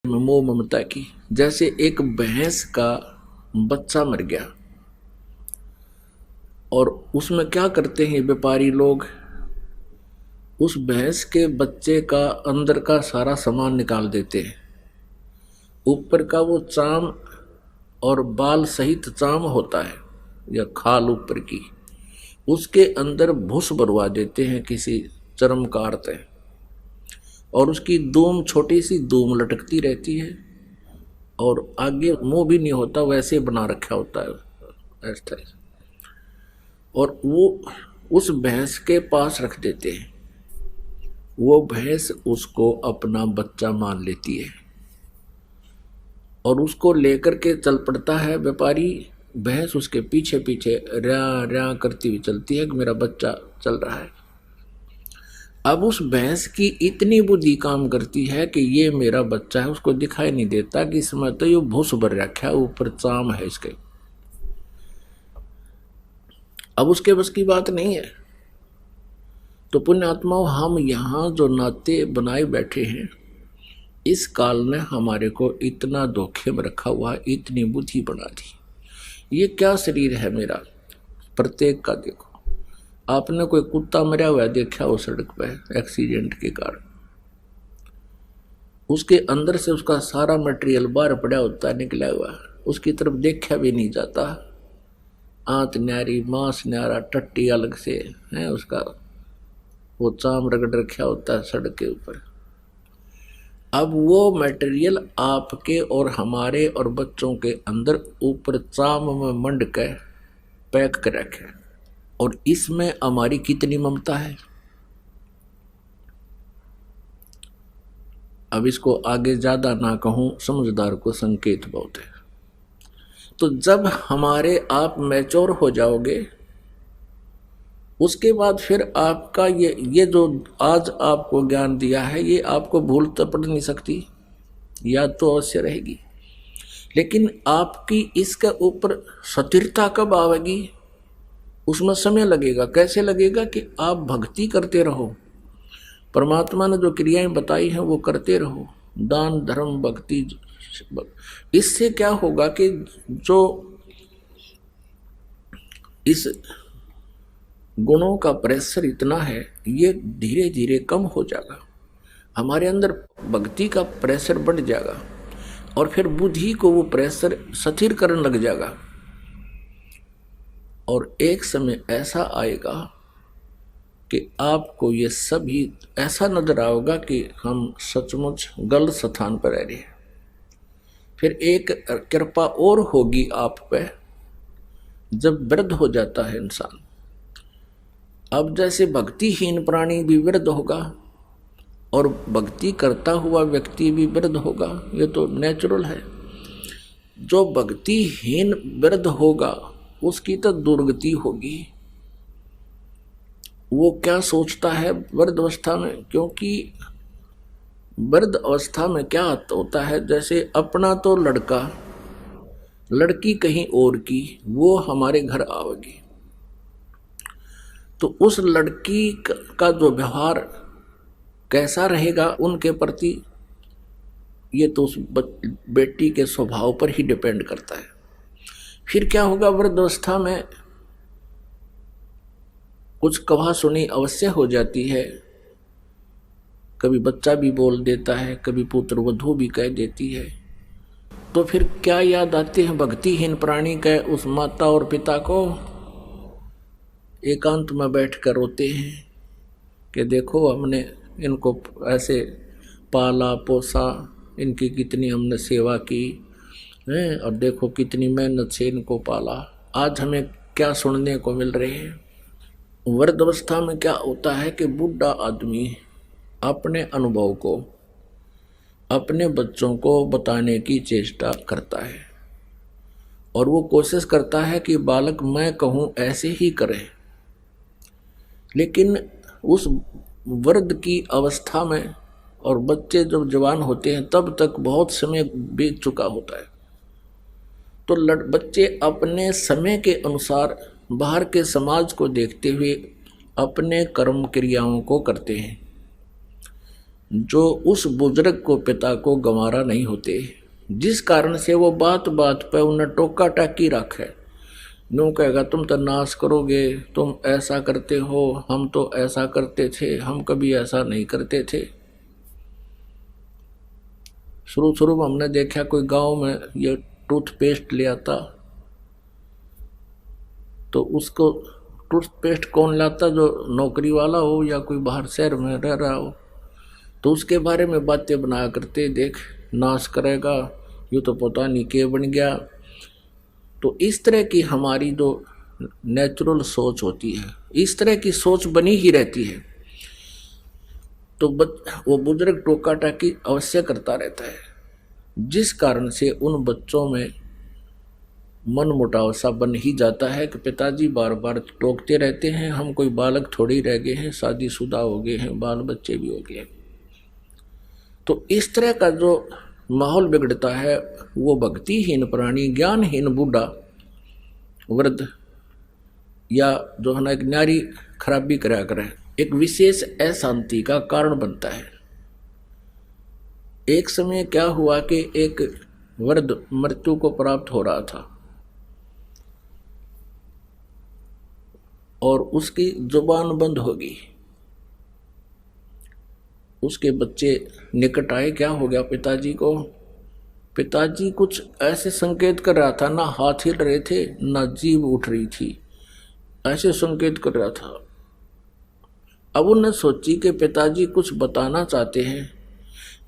मोह ममता की। जैसे एक भैंस का बच्चा मर गया और उसमें क्या करते हैं व्यापारी लोग, उस भैंस के बच्चे का अंदर का सारा सामान निकाल देते हैं। ऊपर का वो चाम और बाल सहित चाम होता है या खाल ऊपर की, उसके अंदर भूस भरवा देते हैं किसी चर्मकार से, और उसकी दूम छोटी सी दूम लटकती रहती है और आगे मुंह भी नहीं होता, वैसे बना रखा होता है ऐसा। और वो उस भैंस के पास रख देते हैं। वो भैंस उसको अपना बच्चा मान लेती है और उसको लेकर के चल पड़ता है व्यापारी। भैंस उसके पीछे पीछे रया रया करती हुई चलती है कि मेरा बच्चा चल रहा है। अब उस भैंस की इतनी बुद्धि काम करती है कि ये मेरा बच्चा है, उसको दिखाई नहीं देता कि इसमें तो ये भूस भर रखा है, ऊपर चाम है इसके। अब उसके बस की बात नहीं है। तो पुण्यात्माओं, हम यहाँ जो नाते बनाए बैठे हैं, इस काल ने हमारे को इतना धोखे में रखा हुआ, इतनी बुद्धि बना दी। ये क्या शरीर है मेरा, प्रत्येक का देखो। आपने कोई कुत्ता मरा हुआ देखा हो सड़क पे एक्सीडेंट के कारण, उसके अंदर से उसका सारा मटेरियल बाहर पड़ा होता है, निकला हुआ, उसकी तरफ देखा भी नहीं जाता। आंत न्यारी, मांस न्यारा, टट्टी अलग से है, उसका वो चाम रगड़ रखा होता है सड़क के ऊपर। अब वो मटेरियल आपके और हमारे और बच्चों के अंदर ऊपर चाम में मंड के पैक कर रखे, और इसमें हमारी कितनी ममता है। अब इसको आगे ज्यादा ना कहूं, समझदार को संकेत बहुत है। तो जब हमारे आप मैच्योर हो जाओगे, उसके बाद फिर आपका ये जो आज आपको ज्ञान दिया है, ये आपको भूल तो पड़ नहीं सकती, याद तो अवश्य रहेगी। लेकिन आपकी इसके ऊपर स्थिरता कब आवेगी, उसमें समय लगेगा। कैसे लगेगा कि आप भक्ति करते रहो, परमात्मा ने जो क्रियाएं बताई हैं वो करते रहो, दान धर्म भक्ति। इससे क्या होगा कि जो इस गुणों का प्रेशर इतना है, ये धीरे धीरे कम हो जाएगा। हमारे अंदर भक्ति का प्रेशर बढ़ जाएगा और फिर बुद्धि को वो प्रेशर स्थिर करने लग जाएगा। और एक समय ऐसा आएगा कि आपको ये सभी ऐसा नजर आएगा कि हम सचमुच गलत स्थान पर रह रहे हैं। फिर एक कृपा और होगी आप पे, जब वृद्ध हो जाता है इंसान। अब जैसे भक्तिहीन प्राणी भी वृद्ध होगा और भक्ति करता हुआ व्यक्ति भी वृद्ध होगा, ये तो नेचुरल है। जो भक्तिहीन वृद्ध होगा उसकी तो दुर्गति होगी। वो क्या सोचता है वृद्ध अवस्था में, क्योंकि वृद्ध अवस्था में क्या होता है, जैसे अपना तो लड़का लड़की कहीं और की, वो हमारे घर आवेगी, तो उस लड़की का जो व्यवहार कैसा रहेगा उनके प्रति, ये तो उस बेटी के स्वभाव पर ही डिपेंड करता है। फिर क्या होगा, वृद्धावस्था में कुछ कहा सुनी अवश्य हो जाती है। कभी बच्चा भी बोल देता है, कभी पुत्र वधू भी कह देती है। तो फिर क्या याद आते हैं भक्तिहीन प्राणी के उस माता और पिता को, एकांत में बैठ कर रोते हैं कि देखो हमने इनको ऐसे पाला पोसा, इनकी कितनी हमने सेवा की है, और देखो कितनी मेहनत से इनको पाला, आज हमें क्या सुनने को मिल रहे हैं। वृद्धावस्था में क्या होता है कि बूढ़ा आदमी अपने अनुभव को अपने बच्चों को बताने की चेष्टा करता है, और वो कोशिश करता है कि बालक मैं कहूँ ऐसे ही करे। लेकिन उस वृद्ध की अवस्था में और बच्चे जब जवान होते हैं तब तक बहुत समय बीत चुका होता है। तो बच्चे अपने समय के अनुसार बाहर के समाज को देखते हुए अपने कर्म क्रियाओं को करते हैं। जो उस बुजुर्ग को पिता को गंवारा नहीं होते, जिस कारण से वो बात बात पे उन्हें टोका टाकी रखे। यूँ कहेगा तुम तो नाश करोगे, तुम ऐसा करते हो, हम तो ऐसा करते थे, हम कभी ऐसा नहीं करते थे। शुरू शुरू में हमने देखा कोई गांव में ये टूथपेस्ट ले आता, तो उसको टूथपेस्ट कौन लाता, जो नौकरी वाला हो या कोई बाहर शहर में रह रहा हो, तो उसके बारे में बातें बनाया करते, देख नाश करेगा, ये तो पता नहीं क्या बन गया। तो इस तरह की हमारी जो नेचुरल सोच होती है, इस तरह की सोच बनी ही रहती है। तो वो बुजुर्ग टोका टाकी अवश्य करता रहता है, जिस कारण से उन बच्चों में मन मुटाव सा बन ही जाता है कि पिताजी बार बार टोकते रहते हैं, हम कोई बालक थोड़ी रह गए हैं, शादीशुदा हो गए हैं, बाल बच्चे भी हो गए हैं। तो इस तरह का जो माहौल बिगड़ता है, वो भक्तिहीन प्राणी, ज्ञानहीन बूढ़ा, वृद्ध या जो है ना एक नारी खराबी करा करे, एक विशेष अशांति का कारण बनता है। एक समय क्या हुआ कि एक वृद्ध मृत्यु को प्राप्त हो रहा था और उसकी जुबान बंद हो गई। उसके बच्चे निकट आए, क्या हो गया पिताजी को? पिताजी कुछ ऐसे संकेत कर रहा था, ना हाथ हिल रहे थे ना जीभ उठ रही थी, ऐसे संकेत कर रहा था। अब उन्होंने सोची कि पिताजी कुछ बताना चाहते हैं।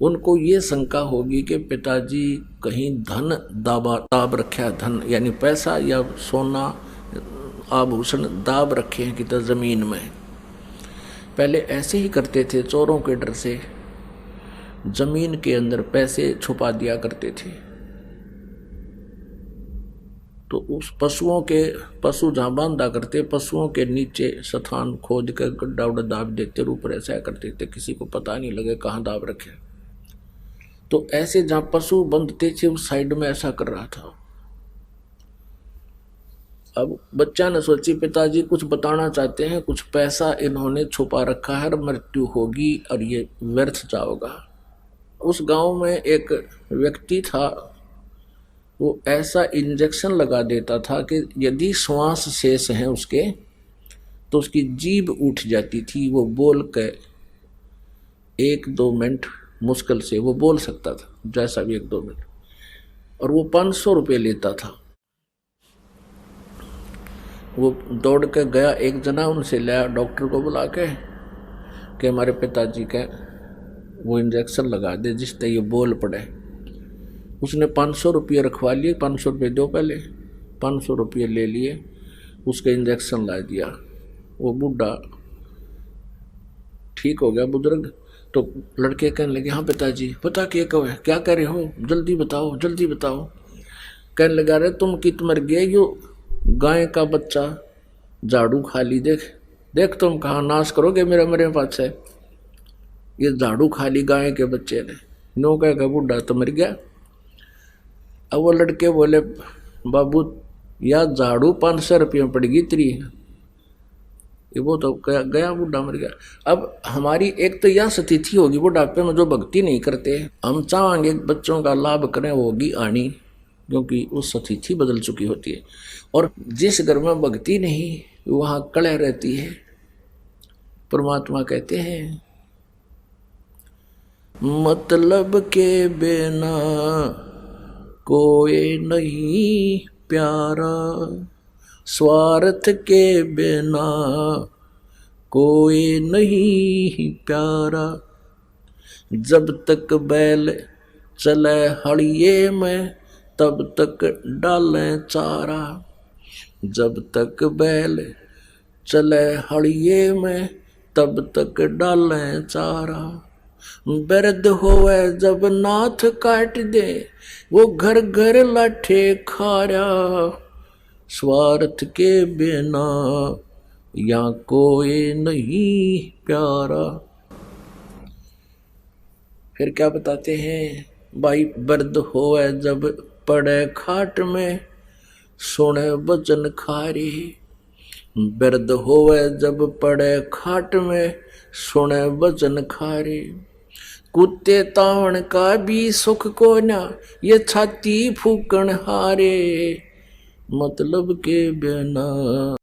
उनको ये शंका होगी कि पिताजी कहीं धन दाब रखे है, धन यानी पैसा या सोना आभूषण दाब रखे हैं किधर जमीन में। पहले ऐसे ही करते थे, चोरों के डर से जमीन के अंदर पैसे छुपा दिया करते थे। तो उस पशु जहाँ बांधा करते, पशुओं के नीचे स्थान खोद कर गड्ढा उड्ढा दाब देते, ऊपर ऐसा करते थे, किसी को पता नहीं लगे कहाँ दाब रखे। तो ऐसे जहाँ पशु बंधते थे उस साइड में ऐसा कर रहा था। अब बच्चा ने सोची पिताजी कुछ बताना चाहते हैं, कुछ पैसा इन्होंने छुपा रखा है, मृत्यु होगी और ये व्यर्थ जाओगा। उस गांव में एक व्यक्ति था, वो ऐसा इंजेक्शन लगा देता था कि यदि श्वास शेष है उसके तो उसकी जीभ उठ जाती थी। वो बोल के 1-2 मिनट मुश्किल से वो बोल सकता था, जैसा भी 1-2 मिनट, और वो 500 रुपये लेता था। वो दौड़ के गया, एक जना उनसे लाया, डॉक्टर को बुला के कि हमारे पिताजी का वो इंजेक्शन लगा दे जिससे ये बोल पड़े। उसने 500 रुपये रखवा लिए, 500 रुपये दो पहले, 500 रुपये ले लिए, उसके इंजेक्शन ला दिया। वो बूढ़ा ठीक हो गया, बुजुर्ग। तो लड़के कहने लगे, हाँ पिताजी पता क्या कह रहे हो, जल्दी बताओ जल्दी बताओ। कहने लगा, रे तुम कित मर गए, यो गाय का बच्चा झाड़ू खा ली, देख देख तुम कहाँ नाश करोगे मेरे पास है। ये झाड़ू खा ली गाय के बच्चे ने। नो कह बूढ़ा तो मर गया। अब वो लड़के बोले, बाबू या झाड़ू 500 रुपये में पड़ेगी तेरी, ये वो तो गया, बूढ़ा मर गया। अब हमारी एक तो यह स्थिति होगी, बुढ़ापे में जो भक्ति नहीं करते, हम चाहेंगे बच्चों का लाभ करें, वो होगी आनी, क्योंकि उस स्थिति बदल चुकी होती है। और जिस घर में भक्ति नहीं वहाँ कलह रहती है। परमात्मा कहते हैं, मतलब के बिना कोई नहीं प्यारा, स्वार्थ के बिना कोई नहीं प्यारा। जब तक बैल चले हड़िये में तब तक डालें चारा। जब तक बैल चले हड़िये में तब तक डालें चारा। बिरध होवे जब नाथ काट दे, वो घर घर लाठे खारा। स्वार्थ के बिना या कोई नहीं प्यारा। फिर क्या बताते हैं भाई, बिरध होवे जब पड़े खाट में, सुने वचन खारी। बिरध होवे जब पड़े खाट में, सुने वचन खारी। कुत्ते तावण का भी सुख को ना, ये छाती फूकण हारे मतलब के बिना।